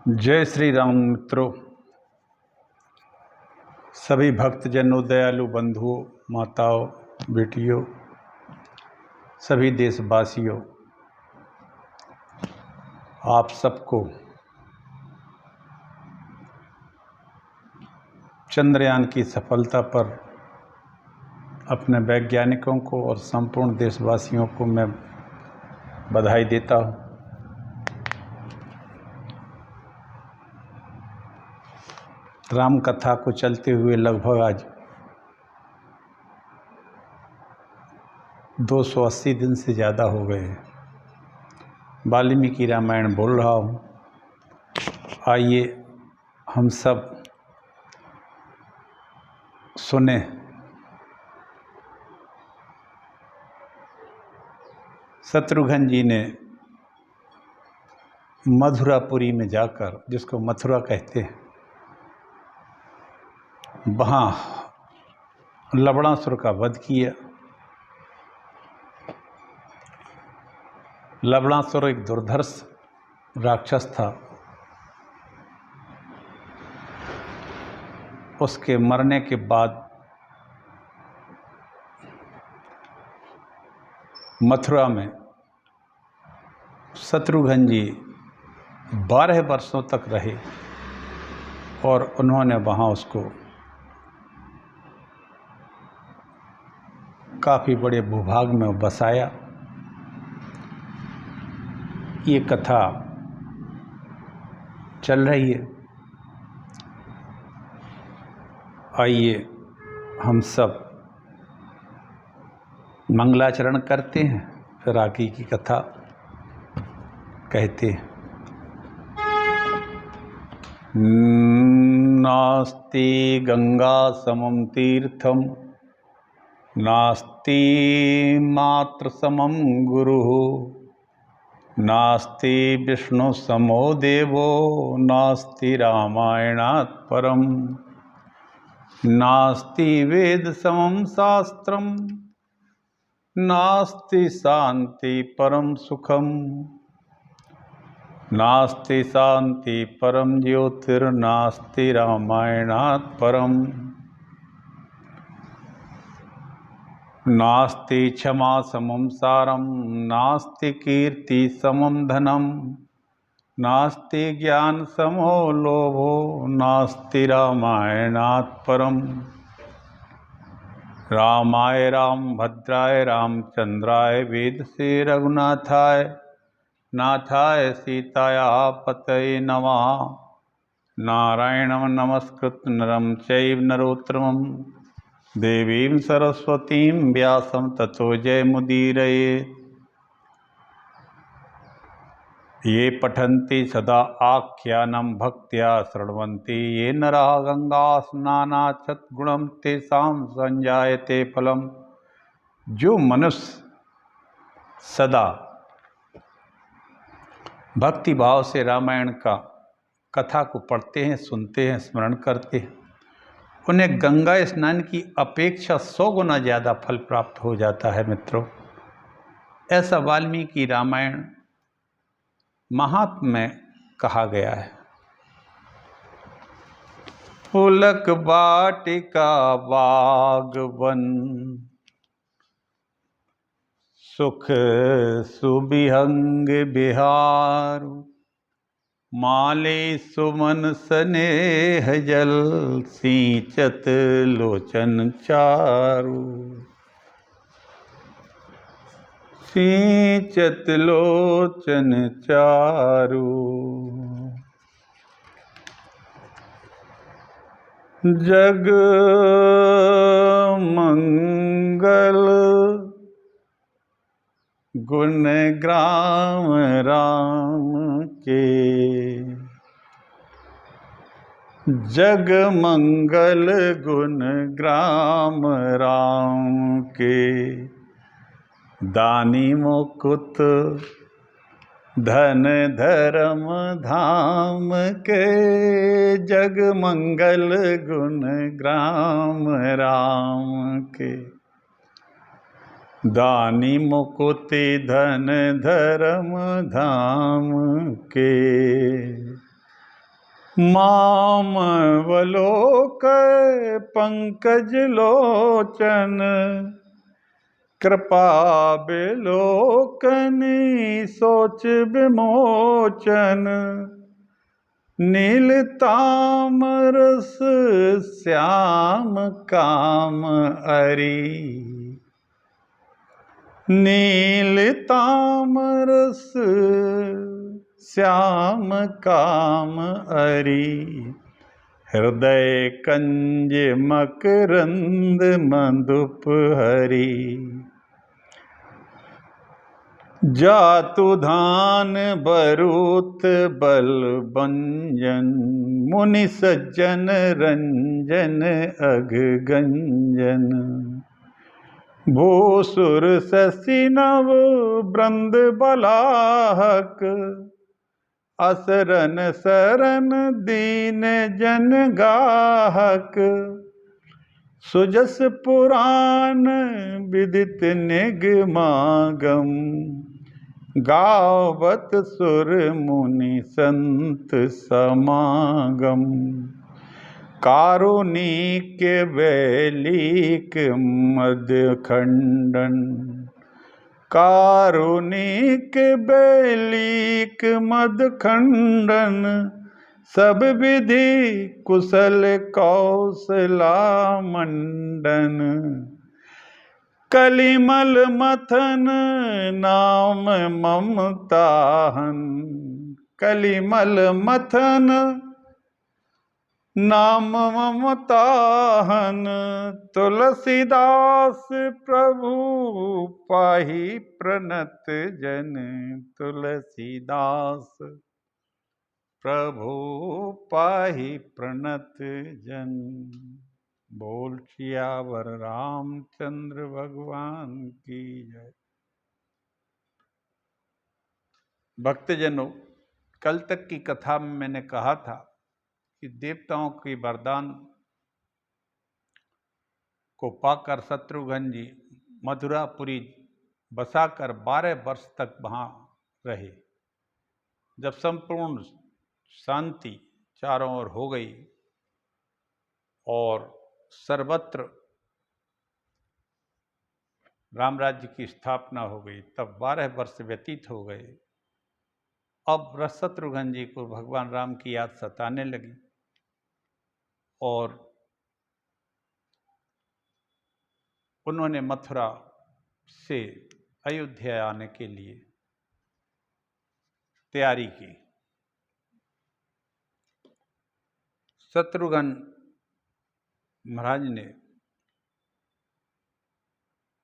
जय श्री राम मित्रों, सभी भक्तजनों, दयालु बंधुओं, माताओं, बेटियों, सभी देशवासियों, आप सबको चंद्रयान की सफलता पर अपने वैज्ञानिकों को और संपूर्ण देशवासियों को मैं बधाई देता हूँ। राम कथा को चलते हुए लगभग आज 280 दिन से ज़्यादा हो गए हैं। वाल्मीकि रामायण बोल रहा हूँ। आइए हम सब सुने। शत्रुघ्न जी ने मथुरापुरी में जाकर, जिसको मथुरा कहते हैं, वहाँ लवणासुर का वध किया। लवणासुर एक दुर्धर्ष राक्षस था। उसके मरने के बाद मथुरा में शत्रुघ्न जी 12 वर्षों तक रहे और उन्होंने वहाँ उसको काफ़ी बड़े भूभाग में बसाया। ये कथा चल रही है। आइए हम सब मंगलाचरण करते हैं, फिर आगे की कथा कहते हैं। नास्ति गंगा समम तीर्थम, नास्ति मात्र समम गुरुः, नास्ति विष्णु समो देवो, नास्ति रामायणात् परम, नास्ति वेद समम शास्त्रम, नास्ति शांति परम सुखम, नास्ति शांति परम ज्योतिर्नास्ति रामायणात् परम, नास्ति क्षमा समम सारम, नास्ति कीर्ति समम धनम, नास्ति ज्ञान समो लोभो, नास्ति रामायणात् परम। रामाय रामभद्राय रामचंद्राय वेदसे रघुनाथाय, नाथाय सीताया पतये नमः। नारायणं नमस्कृत्य नरं चैव नरोत्तमं, देवीं सरस्वतीं व्यासं ततो जयमुदीरयेत्। ये पठन्ति सदा आख्यानं भक्त्या शृण्वन्ति ये नरः गंगास्नानात् सद्गुणं तेषां संजायते फलम्। जो मनुष्य सदा भक्ति भाव से रामायण का कथा को पढ़ते हैं, सुनते हैं, स्मरण करते हैं, उन्हें गंगा स्नान की अपेक्षा 100 गुना ज़्यादा फल प्राप्त हो जाता है। मित्रों, ऐसा वाल्मीकि रामायण महात्म्य में कहा गया है। पुलक वाटिका बागवन, सुख सुबिहंग बिहार, माले सुमन स्नेह जल, सींचत लोचन चारु, सींचत लोचन चारु। जग मंगल गुण ग्राम राम के, जग मंगल गुण ग्राम राम के, दानी मुकुत धन धर्म धाम के, जग मंगल गुण ग्राम राम के, दानी मुकुति धन धर्म धाम के। मामवलोक पंकज लोचन, कृपा बिलोकनी सोच विमोचन। नील तामरस श्याम काम अरी, नील तामरस श्याम काम अरी। हृदय कंज मकरंद मधुप हरी। जातु धान बरूत बल भंजन, मुनि सज्जन रंजन अघ गंजन। भूसुर शशि नव वृंद बलाहक, असरन सरन दीन जन गाहक। सुजस पुराण विदित निगमागम, गावत सुर मुनि संत समागम। कारुणिक वैलिक मध्य खंडन, कारुणिक वैलिक मध्य खंडन। सब विधि कुशल कौशला मंडन। कलिमल मथन नाम ममताहन, कलिमल मथन नाम ममताहन। तुलसीदास प्रभु पाहि प्रणत जन, तुलसीदास प्रभु पाहि प्रणत जन। बोल सियावर रामचंद्र भगवान की जय। भक्तजनों, कल तक की कथा में मैंने कहा था कि देवताओं के वरदान को पाकर शत्रुघ्न जी मथुरापुरी बसाकर 12 वर्ष तक वहाँ रहे। जब संपूर्ण शांति चारों ओर हो गई और सर्वत्र राम राज्य की स्थापना हो गई, तब 12 वर्ष व्यतीत हो गए। अब शत्रुघ्न जी को भगवान राम की याद सताने लगी और उन्होंने मथुरा से अयोध्या आने के लिए तैयारी की। शत्रुघ्न महाराज ने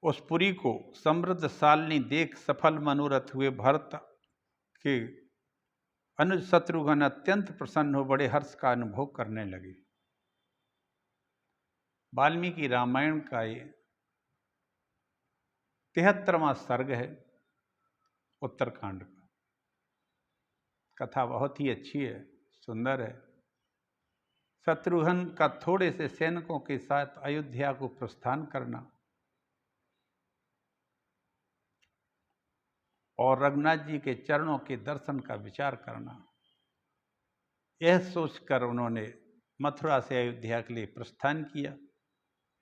उस पुरी को समृद्ध शालिनी देख सफल मनोरथ हुए भरत के अनुज शत्रुघ्न अत्यंत प्रसन्न हो बड़े हर्ष का अनुभव करने लगे। वाल्मीकि रामायण का ये 73वां सर्ग है उत्तरकांड का। कथा बहुत ही अच्छी है, सुंदर है। शत्रुघ्न का थोड़े से सैनिकों के साथ अयोध्या को प्रस्थान करना और रघुनाथ जी के चरणों के दर्शन का विचार करना, यह सोचकर उन्होंने मथुरा से अयोध्या के लिए प्रस्थान किया।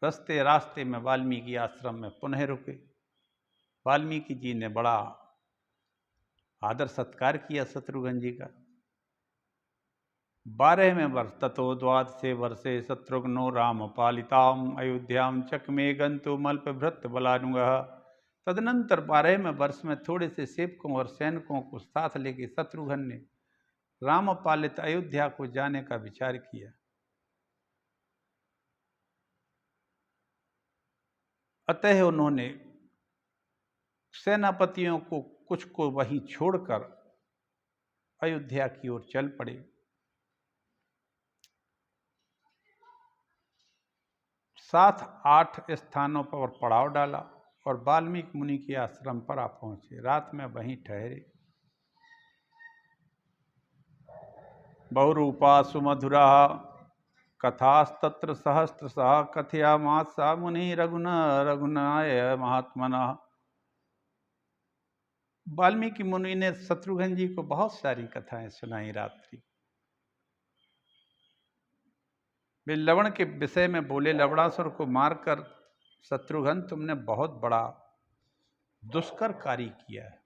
रास्ते में वाल्मीकि आश्रम में पुनः रुके। वाल्मीकि जी ने बड़ा आदर सत्कार किया शत्रुघ्न जी का। 12वें वर्ष ततो द्वादशे वर्षे शत्रुघ्नो राम पालिताम अयोध्याम चक्मे गंतुमल्पभृत बलानुगः। तदनंतर 12वें वर्ष में थोड़े से सेवकों और सैनिकों को साथ लेकर शत्रुघ्न ने रामपालित अयोध्या को जाने का विचार किया। अतः उन्होंने सेनापतियों को कुछ को वहीं छोड़कर अयोध्या की ओर चल पड़े। 7-8 स्थानों पर पड़ाव डाला और वाल्मीकि मुनि के आश्रम पर आ पहुंचे। रात में वहीं ठहरे। बहुरूपा सुमधुरा कथास्तत्र सहस्रशः कथयामास मुनि रघुनाय महात्मनः। वाल्मीकि मुनि ने शत्रुघ्न जी को बहुत सारी कथाएं सुनाई रात्रि। वे लवण के विषय में बोले, लवणासुर को मारकर शत्रुघ्न तुमने बहुत बड़ा दुष्कर कार्य किया है।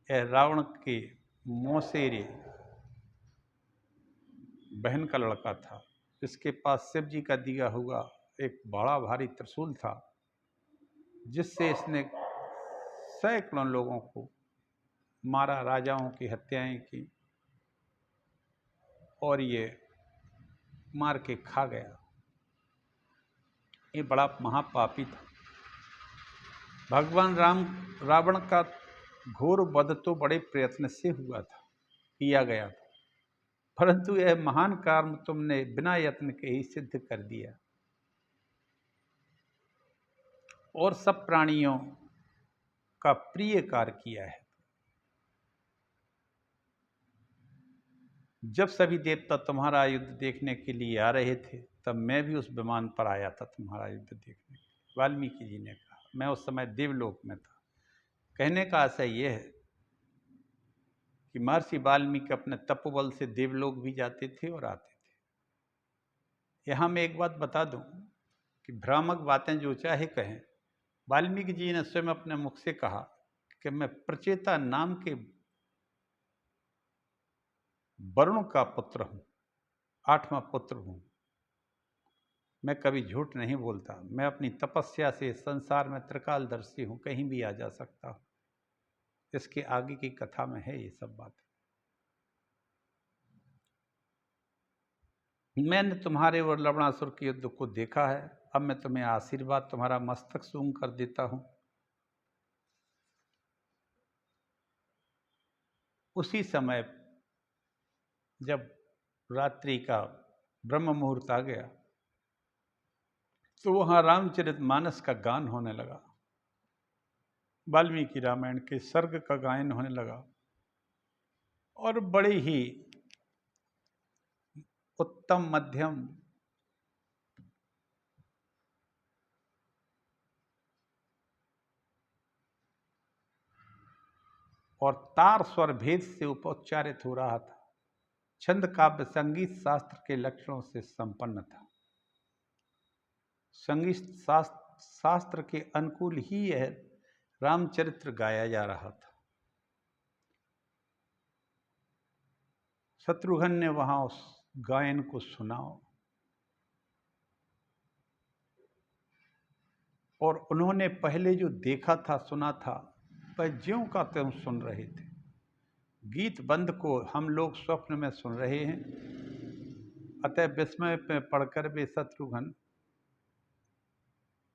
यह रावण के मौसेरे बहन का लड़का था। इसके पास शिव जी का दिया हुआ एक बड़ा भारी त्रिशूल था, जिससे इसने सैकड़ों लोगों को मारा, राजाओं की हत्याएं की, और ये मार के खा गया। ये बड़ा महापापी था। भगवान राम रावण का घोर वध तो बड़े प्रयत्न से हुआ था, किया गया था, परंतु यह महान कर्म तुमने बिना यत्न के ही सिद्ध कर दिया और सब प्राणियों का प्रिय कार्य किया है। जब सभी देवता तुम्हारा युद्ध देखने के लिए आ रहे थे, तब मैं भी उस विमान पर आया था तुम्हारा युद्ध देखने। वाल्मीकि जी ने कहा, मैं उस समय देवलोक में था। कहने का आशय यह है कि महर्षि वाल्मीकि अपने तपोबल से देवलोक भी जाते थे और आते थे। यहाँ मैं एक बात बता दूं कि भ्रामक बातें जो चाहे कहें, वाल्मीकि जी ने स्वयं अपने मुख से कहा कि मैं प्रचेता नाम के वरुण का पुत्र हूं, 8वां पुत्र हूं। मैं कभी झूठ नहीं बोलता। मैं अपनी तपस्या से संसार में त्रिकालदर्शी हूं, कहीं भी आ जा सकता हूं। इसके आगे की कथा में है ये सब बात। मैंने तुम्हारे और लवणासुर के युद्ध को देखा है। अब मैं तुम्हें आशीर्वाद तुम्हारा मस्तक सूंघ कर देता हूं। उसी समय जब रात्रि का ब्रह्म मुहूर्त आ गया, तो वहां रामचरितमानस का गान होने लगा। वाल्मीकि रामायण के सर्ग का गायन होने लगा और बड़े ही उत्तम मध्यम और तार स्वर भेद से उच्चारित हो रहा था। छंद काव्य संगीत शास्त्र के लक्षणों से संपन्न था। संगीत शास्त्र के अनुकूल ही यह रामचरित्र गाया जा रहा था। शत्रुघ्न ने वहां उस गायन को सुना और उन्होंने पहले जो देखा था, सुना था, वह ज्यों का त्यों सुन रहे थे। गीत बंद को हम लोग स्वप्न में सुन रहे हैं। अतः विस्मय में पढ़कर वे शत्रुघ्न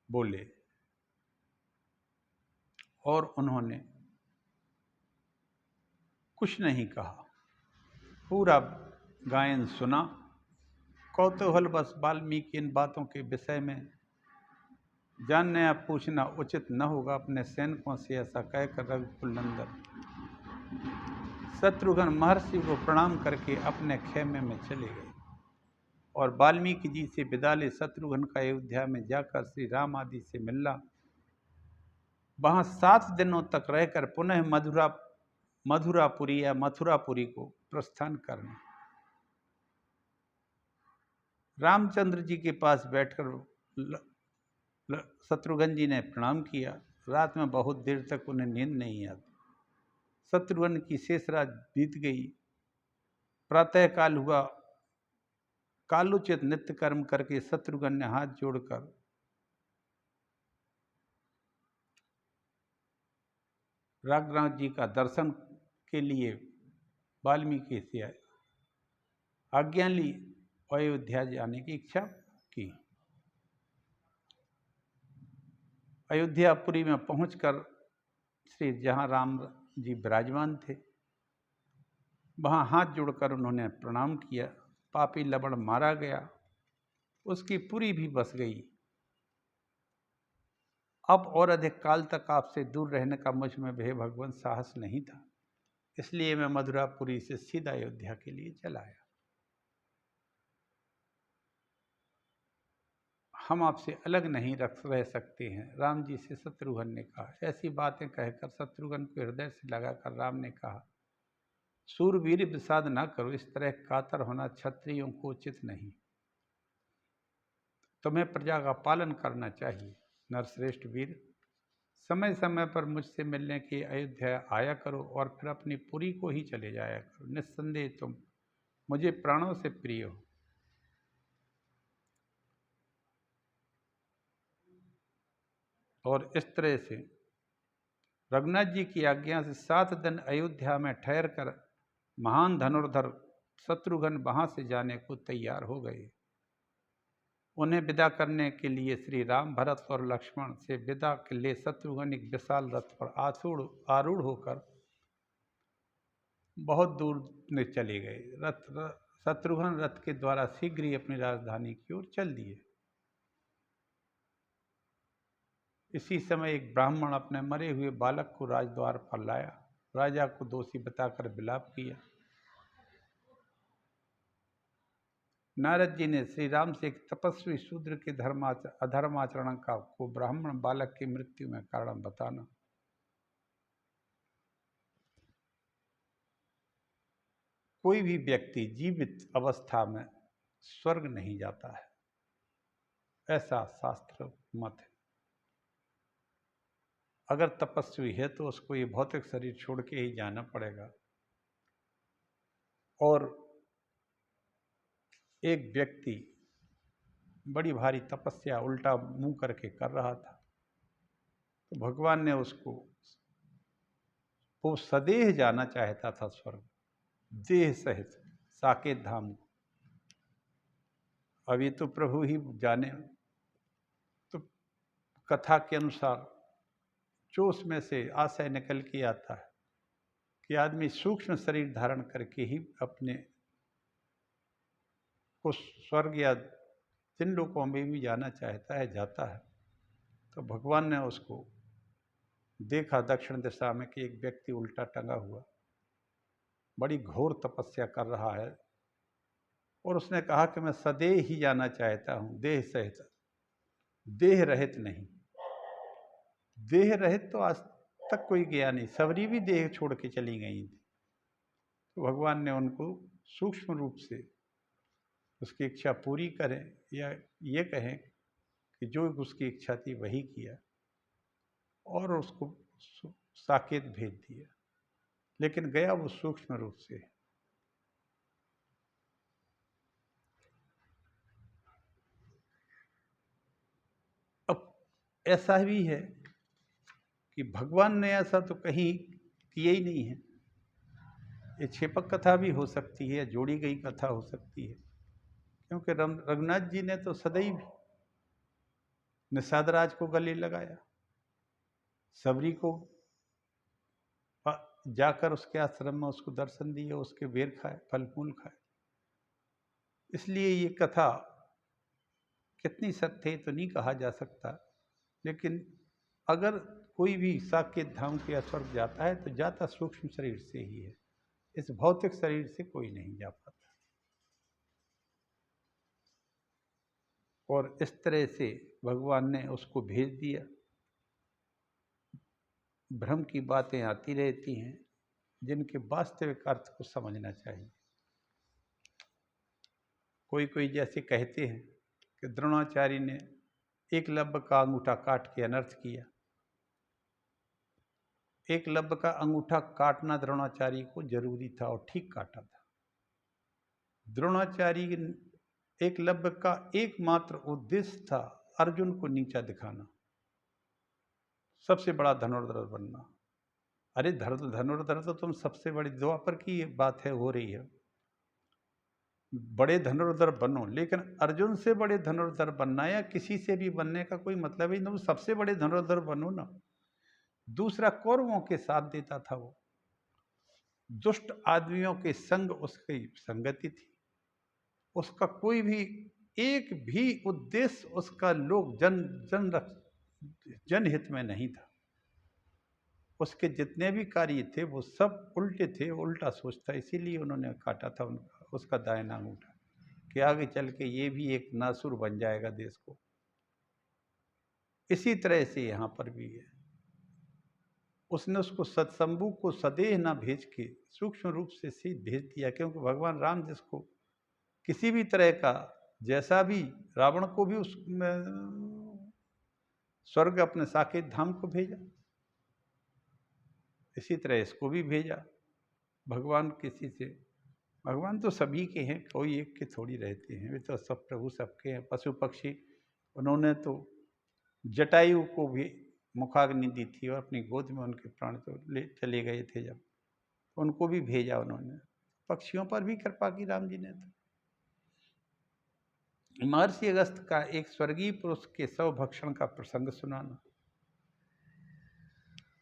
बोले और उन्होंने कुछ नहीं कहा, पूरा गायन सुना। कौतूहल बस वाल्मीकि इन बातों के विषय में जानना या पूछना उचित न होगा, अपने सैनिकों से ऐसा कहकर रघुकुल नंदन शत्रुघ्न महर्षि को प्रणाम करके अपने खेमे में चले गए और वाल्मीकि जी से विदा ले शत्रुघ्न का अयोध्या में जाकर श्री राम आदि से मिलना, वहां 7 दिनों तक रहकर पुनः मधुरापुरी या मथुरापुरी को प्रस्थान करना। रामचंद्र जी के पास बैठकर शत्रुघ्न जी ने प्रणाम किया। रात में बहुत देर तक उन्हें नींद नहीं आती। शत्रुघ्न की शेष रात बीत गई। प्रातः काल हुआ। कालोचित नित्य कर्म करके शत्रुघ्न ने हाथ जोड़कर राघनाथ जी का दर्शन के लिए वाल्मीकि से आज्ञा ली, अयोध्या जाने की इच्छा की। अयोध्यापुरी में पहुंचकर श्री जहाँ राम जी विराजमान थे, वहाँ हाथ जोड़कर उन्होंने प्रणाम किया। पापी लवण मारा गया, उसकी पुरी भी बस गई। अब और अधिक काल तक आपसे दूर रहने का मुझ में भय भगवान साहस नहीं था, इसलिए मैं मधुरापुरी से सीधा अयोध्या के लिए चला आया। हम आपसे अलग नहीं रह सकते हैं, राम जी से शत्रुघ्न ने कहा। ऐसी बातें कहकर शत्रुघ्न को हृदय से लगाकर राम ने कहा, सूरवीर विषाद ना करो, इस तरह कातर होना क्षत्रियों को उचित नहीं। तुम्हें प्रजा का पालन करना चाहिए। नरश्रेष्ठ वीर, समय समय पर मुझसे मिलने की अयोध्या आया करो और फिर अपनी पुरी को ही चले जाया करो। निस्संदेह तुम मुझे प्राणों से प्रिय हो। और इस तरह से रघुनाथ जी की आज्ञा से 7 दिन अयोध्या में ठहर कर महान धनुर्धर शत्रुघ्न वहां से जाने को तैयार हो गए। उन्हें विदा करने के लिए श्री राम, भरत और लक्ष्मण से विदा के लिए शत्रुघ्न एक विशाल रथ पर आरूढ़ होकर बहुत दूर में चले गए। शत्रुघ्न रथ के द्वारा शीघ्र ही अपनी राजधानी की ओर चल दिए। इसी समय एक ब्राह्मण अपने मरे हुए बालक को राजद्वार पर लाया, राजा को दोषी बताकर विलाप किया। नारद जी ने श्री राम से एक तपस्वी शूद्र के अधर्माचरण को ब्राह्मण बालक की मृत्यु में कारण बताना। कोई भी व्यक्ति जीवित अवस्था में स्वर्ग नहीं जाता है, ऐसा शास्त्र मत है। अगर तपस्वी है तो उसको ये भौतिक शरीर छोड़ के ही जाना पड़ेगा। और एक व्यक्ति बड़ी भारी तपस्या उल्टा मुंह करके कर रहा था, तो भगवान ने उसको, वो सदेह जाना चाहता था स्वर्ग, देह सहित साकेत धाम को। अब ये तो प्रभु ही जाने। तो कथा के अनुसार जो उसमें से आशय निकल के आता है कि आदमी सूक्ष्म शरीर धारण करके ही अपने को स्वर्ग या जिन लोगों में भी जाना चाहता है जाता है। तो भगवान ने उसको देखा दक्षिण दिशा में कि एक व्यक्ति उल्टा टंगा हुआ बड़ी घोर तपस्या कर रहा है, और उसने कहा कि मैं सदैव ही जाना चाहता हूँ देह सहित, देह रहित नहीं। देह रहित तो आज तक कोई गया नहीं, सबरी भी देह छोड़ के चली गई थी। तो भगवान ने उनको सूक्ष्म रूप से उसकी इच्छा पूरी करें, या ये कहें कि जो उसकी इच्छा थी वही किया और उसको साकेत भेज दिया, लेकिन गया वो सूक्ष्म रूप से। अब ऐसा भी है कि भगवान ने ऐसा तो कहीं किया ही नहीं है। ये छेपक कथा भी हो सकती है, जोड़ी गई कथा हो सकती है, क्योंकि रघुनाथ जी ने तो सदैव निषाद राज को गले लगाया, सबरी को जाकर उसके आश्रम में उसको दर्शन दिए, उसके बेर खाए, फल फूल खाए। इसलिए ये कथा कितनी सत्य है तो नहीं कहा जा सकता, लेकिन अगर कोई भी साकेत धाम के स्वर्ग जाता है तो जाता सूक्ष्म शरीर से ही है, इस भौतिक शरीर से कोई नहीं जा पाता। और इस तरह से भगवान ने उसको भेज दिया। भ्रम की बातें आती रहती हैं जिनके वास्तविक अर्थ को समझना चाहिए। कोई कोई जैसे कहते हैं कि द्रोणाचार्य ने एकलव्य का अंगूठा काट के अनर्थ किया। एकलव्य का अंगूठा काटना द्रोणाचार्य को जरूरी था और ठीक काटा था। द्रोणाचार्य एकलव्य का एकमात्र उद्देश्य था अर्जुन को नीचा दिखाना, सबसे बड़ा धनुर्धर बनना। अरे धनुर्धर तो तुम सबसे बड़ी द्वापर की बात है, हो रही है, बड़े धनुर्धर बनो, लेकिन अर्जुन से बड़े धनुर्धर बनना या किसी से भी बनने का कोई मतलब ही नहीं। तुम सबसे बड़े धनुर्धर बनो ना। दूसरा, कौरवों के साथ देता था, वो दुष्ट आदमियों के संग उसकी संगति थी। उसका कोई भी एक भी उद्देश्य उसका लोग जनहित में नहीं था। उसके जितने भी कार्य थे वो सब उल्टे थे, उल्टा सोचता, इसीलिए उन्होंने काटा था उसका दाहिना अंगूठा कि आगे चल के ये भी एक नासुर बन जाएगा देश को। इसी तरह से यहाँ पर भी है, उसने उसको सत्संबु को सदेह ना भेज के सूक्ष्म रूप से सीध भेज दिया, क्योंकि भगवान राम जिसको किसी भी तरह का जैसा भी रावण को भी उस स्वर्ग अपने साकेत धाम को भेजा, इसी तरह इसको भी भेजा। भगवान किसी से, भगवान तो सभी के हैं, कोई एक के थोड़ी रहते हैं, वे तो सब प्रभु सबके हैं। पशु पक्षी, उन्होंने तो जटायु को भी मुखाग्नि दी थी और अपनी गोद में उनके प्राण तो ले चले गए थे, जब उनको भी भेजा उन्होंने। पक्षियों पर भी कृपा की राम जी ने। तो महर्षि अगस्त का एक स्वर्गीय पुरुष के शव भक्षण का प्रसंग सुनाना।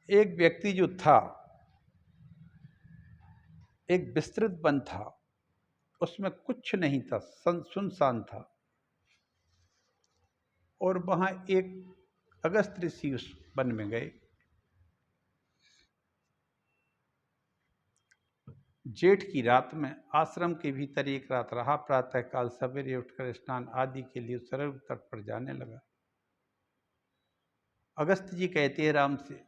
एक व्यक्ति जो था, एक विस्तृत वन था, उसमें कुछ नहीं था, सुनसान था, और वहां एक अगस्त ऋषि उस वन में गए। जेठ की रात में आश्रम के भीतर एक रात रहा। प्रातःकाल सवेरे उठकर स्नान आदि के लिए सरल तट पर जाने लगा। अगस्त जी कहते हैं राम से,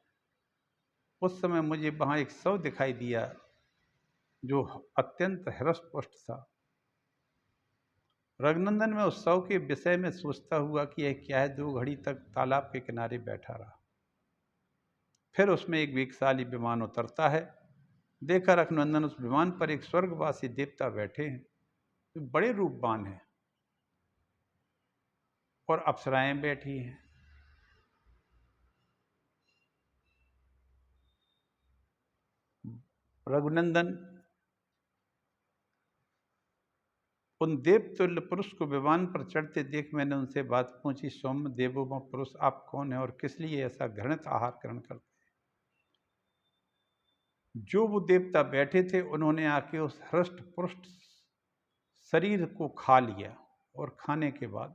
उस समय मुझे वहां एक शव दिखाई दिया जो अत्यंत हृष्ट-पुष्ट था। रघुनंदन में उस शव के विषय में सोचता हुआ कि यह क्या है, 2 घड़ी तक तालाब के किनारे बैठा रहा। फिर उसमें एक वेगशाली विमान उतरता है। देखा रघुनंदन उस विमान पर एक स्वर्गवासी देवता बैठे हैं, जो बड़े रूपवान हैं, और अप्सराएं बैठी हैं। रघुनंदन उन देवतुल्य पुरुष को विमान पर चढ़ते देख मैंने उनसे बात पूछी, सौम्य देवों पुरुष, आप कौन है और किस लिए ऐसा घृणित आहार ग्रहण करते हैं? जो वो देवता बैठे थे, उन्होंने आके उस हृष्ट पुष्ट शरीर को खा लिया, और खाने के बाद,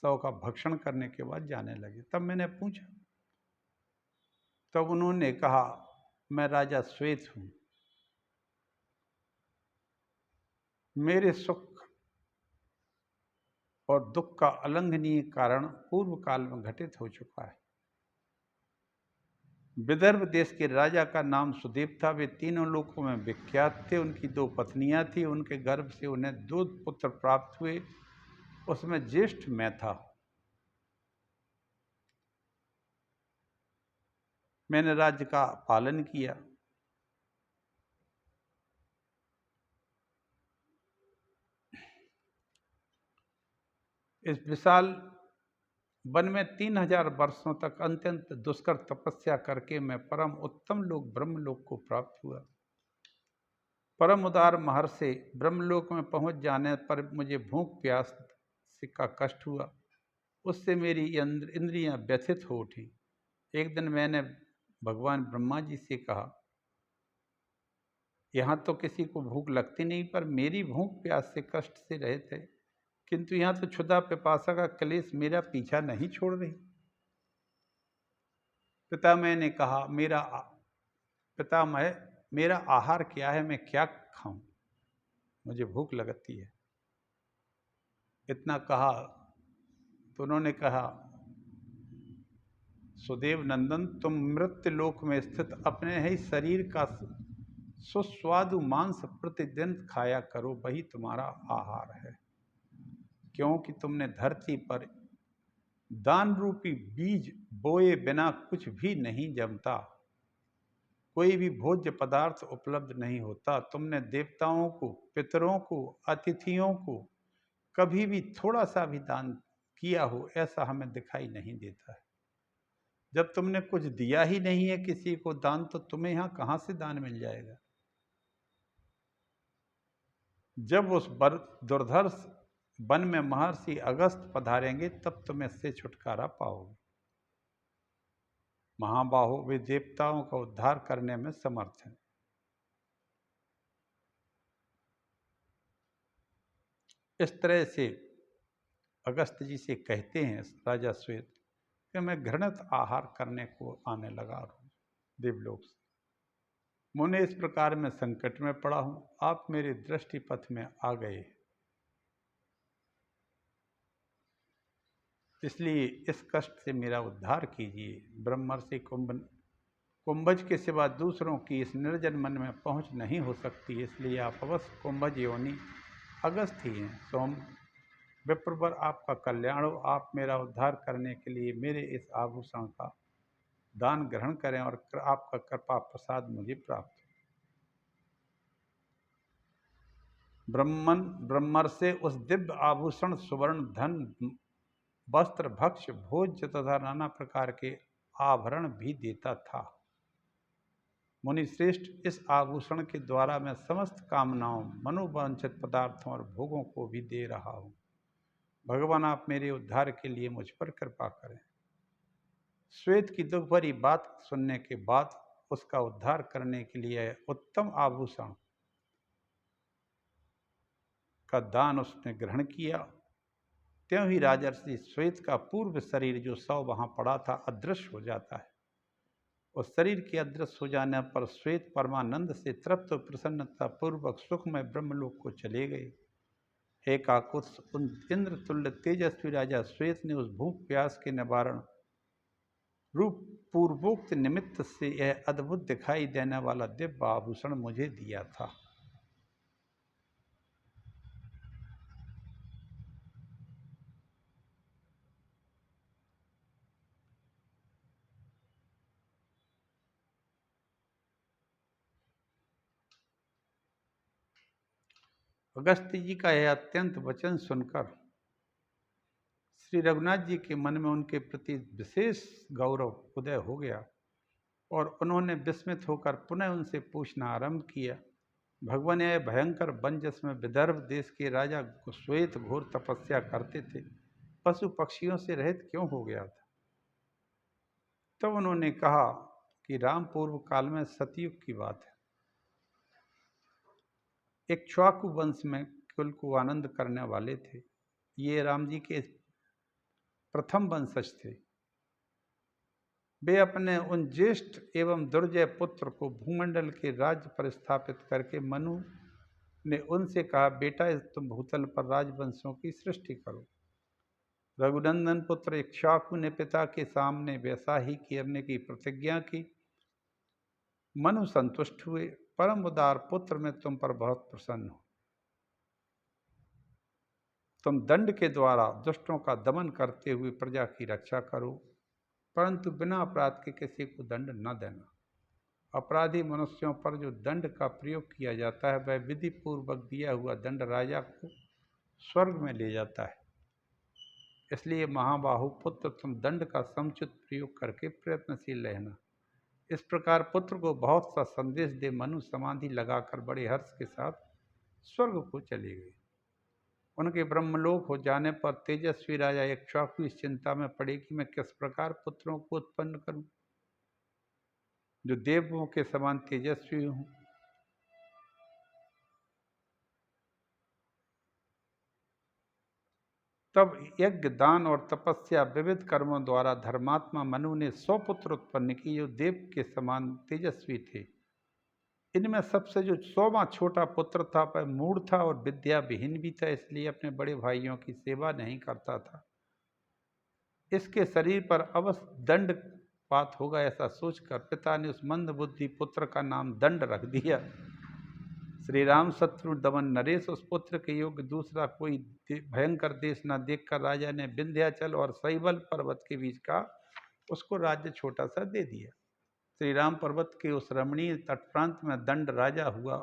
शव का भक्षण करने के बाद जाने लगे। तब मैंने पूछा, तब उन्होंने कहा, मैं राजा श्वेत हूं, मेरे सुख और दुख का अलंघनीय कारण पूर्व काल में घटित हो चुका है। विदर्भ देश के राजा का नाम सुदेव था। वे तीनों लोकों में विख्यात थे। उनकी 2 पत्नियां थी। उनके गर्भ से उन्हें 2 पुत्र प्राप्त हुए, उसमें ज्येष्ठ मैं था। मैंने राज्य का पालन किया। इस विशाल वन में 3000 वर्षों तक अत्यंत दुष्कर तपस्या करके मैं परम उत्तम लोक ब्रह्मलोक को प्राप्त हुआ। परम उदार महर्षि ब्रह्मलोक में पहुंच जाने पर मुझे भूख प्यास का कष्ट हुआ। उससे मेरी इंद्रियां व्यथित हो उठी। एक दिन मैंने भगवान ब्रह्मा जी से कहा, यहाँ तो किसी को भूख लगती नहीं, पर मेरी भूख प्यास से कष्ट से रहे थे, किंतु यहाँ तो क्षुधा पिपासा का क्लेश मेरा पीछा नहीं छोड़ रही। पितामह ने कहा, पितामह मेरा आहार क्या है, मैं क्या खाऊं, मुझे भूख लगती है। इतना कहा तो उन्होंने कहा, सुदेव नंदन, तुम मृत्यु लोक में स्थित अपने ही शरीर का सुस्वादु मांस प्रतिदिन खाया करो, वही तुम्हारा आहार है। क्योंकि तुमने धरती पर दान रूपी बीज बोए बिना कुछ भी नहीं जमता, कोई भी भोज्य पदार्थ उपलब्ध नहीं होता। तुमने देवताओं को, पितरों को, अतिथियों को कभी भी थोड़ा सा भी दान किया हो, ऐसा हमें दिखाई नहीं देता है। जब तुमने कुछ दिया ही नहीं है किसी को दान, तो तुम्हें यहाँ कहाँ से दान मिल जाएगा? जब उस दुर्धर्ष वन में महर्षि अगस्त पधारेंगे, तब तुम इससे छुटकारा पाओगे। महाबाहो, वे देवताओं का उद्धार करने में समर्थ हैं। इस तरह से अगस्त जी से कहते हैं राजा श्वेत कि मैं घृणित आहार करने को आने लगा हूं देवलोक से। मुने, इस प्रकार मैं संकट में पड़ा हूं, आप मेरे दृष्टि पथ में आ गए, इसलिए इस कष्ट से मेरा उद्धार कीजिए। ब्रह्मर्षि कुंभज के सिवा दूसरों की इस निर्जन मन में पहुंच नहीं हो सकती, इसलिए आप अवश्य कुंभज योनि अगस्त ही हैं। विप्रवर आपका कल्याण हो। आप मेरा उद्धार करने के लिए मेरे इस आभूषण का दान ग्रहण करें और आपका कृपा प्रसाद मुझे प्राप्त हो। ब्रह्मर से उस दिव्य आभूषण, सुवर्ण, धन, वस्त्र, भक्ष्य, भोज्य तथा नाना प्रकार के आभरण भी देता था। मुनि श्रेष्ठ, इस आभूषण के द्वारा मैं समस्त कामनाओं, मनोवांछित पदार्थों और भोगों को भी दे रहा हूँ। भगवान, आप मेरे उद्धार के लिए मुझ पर कृपा करें। श्वेत की दुख भरी बात सुनने के बाद उसका उद्धार करने के लिए उत्तम आभूषण का दान उसने ग्रहण किया। त्यों ही राजर्षि श्वेत का पूर्व शरीर जो सौ वहां पड़ा था अदृश्य हो जाता है। उस शरीर के अदृश्य हो जाने पर श्वेत परमानंद से तृप्त प्रसन्नता पूर्वक सुखमय ब्रह्मलोक को चले गए। हे काकुत्स, उन इंद्र तुल्य तेजस्वी राजा श्वेत ने उस भूख प्यास के निवारण रूप पूर्वोक्त निमित्त से यह अद्भुत दिखाई देने वाला दिव्य आभूषण मुझे दिया था। अगस्त्य जी का यह अत्यंत वचन सुनकर श्री रघुनाथ जी के मन में उनके प्रति विशेष गौरव उदय हो गया और उन्होंने विस्मित होकर पुनः उनसे पूछना आरंभ किया। भगवान, यह भयंकर वन जिसमें विदर्भ देश के राजा श्वेत घोर तपस्या करते थे, पशु पक्षियों से रहित क्यों हो गया था? तब उन्होंने कहा कि राम, पूर्व काल में सतयुग की बात है। एक इक्ष्वाकु वंश में कुल को आनंद करने वाले थे। ये राम जी के प्रथम वंशज थे। वे अपने उन ज्येष्ठ एवं दुर्जय पुत्र को भूमंडल के राज्य पर स्थापित करके मनु ने उनसे कहा, बेटा, तुम भूतल पर राजवंशों की सृष्टि करो। रघुनंदन पुत्र इक्ष्वाकु ने पिता के सामने वैसा ही करने की प्रतिज्ञा की। मनु संतुष्ट हुए। परम उदार पुत्र, मैं तुम पर बहुत प्रसन्न हूं। तुम दंड के द्वारा दुष्टों का दमन करते हुए प्रजा की रक्षा करो, परंतु बिना अपराध के किसी को दंड न देना। अपराधी मनुष्यों पर जो दंड का प्रयोग किया जाता है, वह विधि पूर्वक दिया हुआ दंड राजा को स्वर्ग में ले जाता है। इसलिए महाबाहु पुत्र, तुम दंड का समुचित प्रयोग करके प्रयत्नशील रहना। इस प्रकार पुत्र को बहुत सा संदेश दे मनु समाधि लगाकर बड़े हर्ष के साथ स्वर्ग को चले गए। उनके ब्रह्मलोक हो जाने पर तेजस्वी राजा इक्ष्वाकु इस चिंता में पड़े कि मैं किस प्रकार पुत्रों को उत्पन्न करूं जो देवों के समान तेजस्वी हों। तब यज्ञ, दान और तपस्या विविध कर्मों द्वारा धर्मात्मा मनु ने 100 पुत्र उत्पन्न किए जो देव के समान तेजस्वी थे। इनमें सबसे जो 100वां छोटा पुत्र था वह मूढ़ था और विद्या विहीन भी था, इसलिए अपने बड़े भाइयों की सेवा नहीं करता था। इसके शरीर पर अवश्य दंडपात होगा, ऐसा सोचकर पिता ने उस मंद बुद्धि पुत्र का नाम दंड रख दिया। श्री राम शत्रु दमन नरेश, उस पुत्र के योग्य दूसरा कोई भयंकर देश न देखकर राजा ने विंध्याचल और शैवल पर्वत के बीच का उसको राज्य छोटा सा दे दिया। श्री राम पर्वत के उस रमणीय तट प्रांत में दंड राजा हुआ।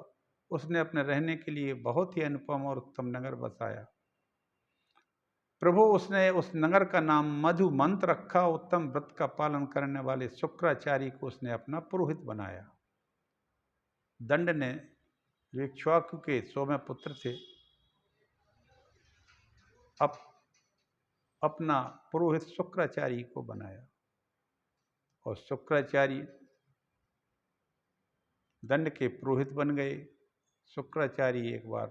उसने अपने रहने के लिए बहुत ही अनुपम और उत्तम नगर बसाया। प्रभु, उसने उस नगर का नाम मधुमंत रखा। उत्तम व्रत का पालन करने वाले शुक्राचार्य को उसने अपना पुरोहित बनाया। दंड ने, जो इक्ष्वाकु के 100वें पुत्र थे, अपना पुरोहित शुक्राचार्य को बनाया और शुक्राचार्य दंड के पुरोहित बन गए। शुक्राचार्य एक बार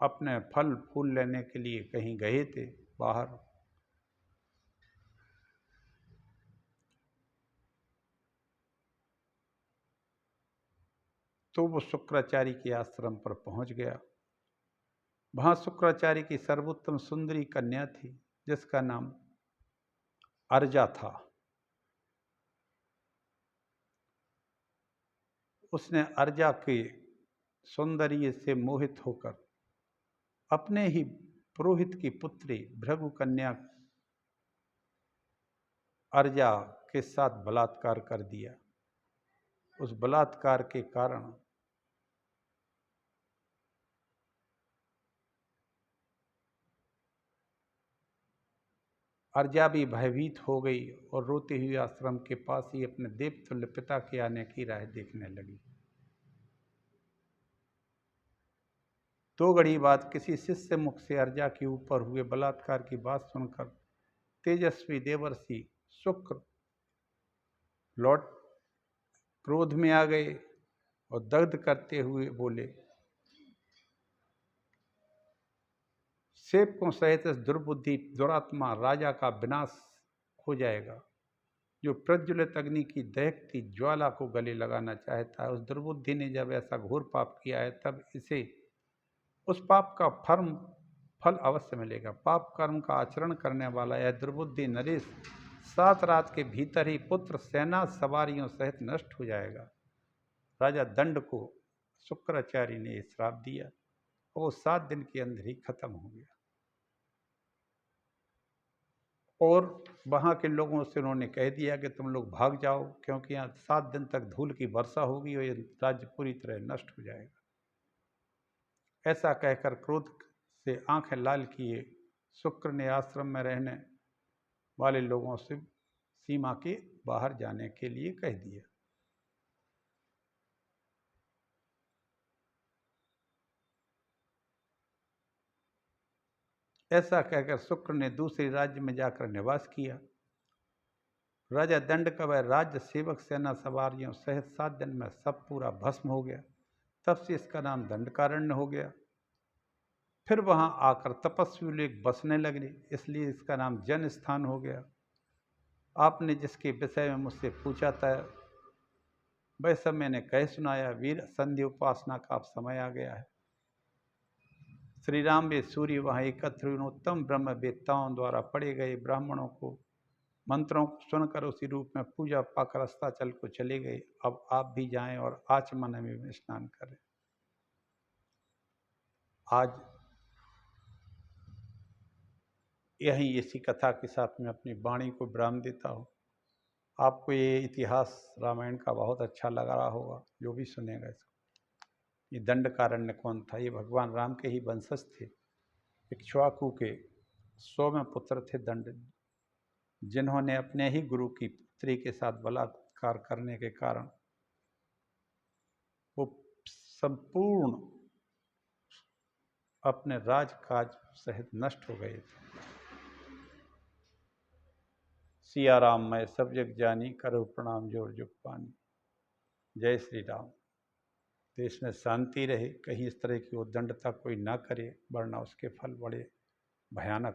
अपने फल फूल लेने के लिए कहीं गए थे बाहर। तो वो शुक्राचार्य के आश्रम पर पहुंच गया। वहां शुक्राचार्य की सर्वोत्तम सुंदरी कन्या थी जिसका नाम अर्जा था। उसने अर्जा के सौंदर्य से मोहित होकर अपने ही पुरोहित की पुत्री भृगु कन्या अर्जा के साथ बलात्कार कर दिया। उस बलात्कार के कारण अर्जा भी भयभीत हो गई और रोते हुए आश्रम के पास ही अपने देवतुल्य पिता के आने की राह देखने लगी। 2 घड़ी बाद किसी शिष्य मुख से अर्जा के ऊपर हुए बलात्कार की बात सुनकर तेजस्वी देवर्षि शुक्र लौट क्रोध में आ गए और दग्ध करते हुए बोले, सेवकों सहित इस दुर्बुद्धि दुरात्मा राजा का विनाश हो जाएगा, जो प्रज्वलित अग्नि की दहकती ज्वाला को गले लगाना चाहता है। उस दुर्बुद्धि ने जब ऐसा घोर पाप किया है, तब इसे उस पाप का फल अवश्य मिलेगा। पाप कर्म का आचरण करने वाला यह दुर्बुद्धि नरेश 7 रात के भीतर ही पुत्र सेना सवारियों सहित नष्ट हो जाएगा। राजा दंड को शुक्राचार्य ने श्राप दिया और वो 7 दिन के अंदर ही खत्म हो गया। और वहाँ के लोगों से उन्होंने कह दिया कि तुम लोग भाग जाओ, क्योंकि यहाँ 7 दिन तक धूल की वर्षा होगी और ये राज्य पूरी तरह नष्ट हो जाएगा। ऐसा कहकर क्रोध से आंखें लाल किए शुक्र ने आश्रम में रहने वाले लोगों से सीमा के बाहर जाने के लिए कह दिया। ऐसा कहकर शुक्र ने दूसरे राज्य में जाकर निवास किया। राजा दंड का वह राज्य सेवक सेना सवारियों सहित 7 दिन में सब पूरा भस्म हो गया। तब से इसका नाम दंडकारण्य हो गया। फिर वहां आकर तपस्वी लोग बसने लगे, इसलिए इसका नाम जन स्थान हो गया। आपने जिसके विषय में मुझसे पूछा था वह सब मैंने कह सुनाया। वीर संध्या उपासना का अब समय आ गया है। श्री राम वे सूर्य वहाँ एकत्र हुए, उत्तम ब्रह्म वेत्ताओं द्वारा पढ़े गए ब्राह्मणों को मंत्रों को सुनकर उसी रूप में पूजा पाकर अस्ताचल को चले गए। अब आप भी जाएं और आचमन में स्नान करें। आज यही इसी कथा के साथ में अपनी वाणी को विराम देता हूँ। आपको ये इतिहास रामायण का बहुत अच्छा लग रहा होगा, जो भी सुनेगा इसको। ये दंडकारण्य कौन था? ये भगवान राम के ही वंशज थे। इक्ष्वाकु के 100वें पुत्र थे दंड, जिन्होंने अपने ही गुरु की पुत्री के साथ बलात्कार करने के कारण वो संपूर्ण अपने राजकाज सहित नष्ट हो गए थे। सिया राम मैं सब जग जानी, करो प्रणाम जोर जुग पानी। जय श्री राम। देश में शांति रहे, कहीं इस तरह की उद्दंडता कोई ना करे, वरना उसके फल बड़े भयानक